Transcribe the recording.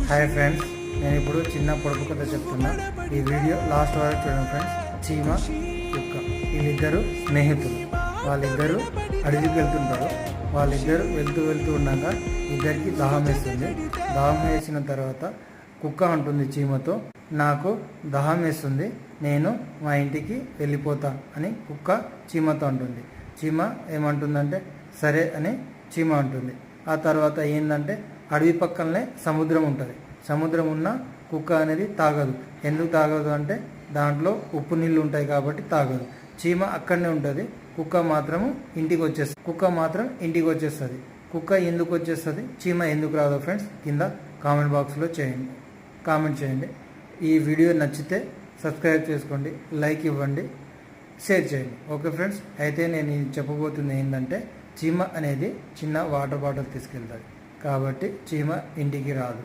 Hi friends, నేను ఇప్పుడు చిన్న పొడుపు కథ చెప్తున్నా. ఈ వీడియో లాస్ట్ వరకు చూడండి ఫ్రెండ్స్. చీమ, కుక్క వీళ్ళిద్దరు స్నేహితులు. వాళ్ళిద్దరూ అడవికి వెళ్తుంటారు. వాళ్ళిద్దరూ వెళ్తూ ఉన్నాక ఇద్దరికి దాహం వేస్తుంది. దాహం వేసిన తర్వాత కుక్క అంటుంది చీమతో, నాకు దాహం వేస్తుంది, నేను మా ఇంటికి వెళ్ళిపోతా అని కుక్క చీమతో అంటుంది. చీమ ఏమంటుందంటే సరే అని చీమ అంటుంది. ఆ తర్వాత ఏంటంటే అడవి పక్కనే సముద్రం ఉంటుంది. సముద్రం ఉన్న కుక్క అనేది తాగదు. ఎందుకు తాగదు అంటే దాంట్లో ఉప్పు నీళ్ళు ఉంటాయి కాబట్టి తాగదు. చీమ అక్కడనే ఉంటుంది, కుక్క మాత్రం ఇంటికి వచ్చేస్తుంది. కుక్క ఎందుకు వచ్చేస్తుంది, చీమ ఎందుకు రాదు ఫ్రెండ్స్ కింద కామెంట్ బాక్స్లో కామెంట్ చేయండి. ఈ వీడియో నచ్చితే సబ్స్క్రైబ్ చేసుకోండి, లైక్ ఇవ్వండి, షేర్ చేయండి. ఓకే ఫ్రెండ్స్, అయితే నేను చెప్పబోతుంది ఏంటంటే చీమ అనేది చిన్న వాటర్ బాటిల్ తీసుకెళ్తుంది కాబట్టి చీమ ఇంటికి రాదు.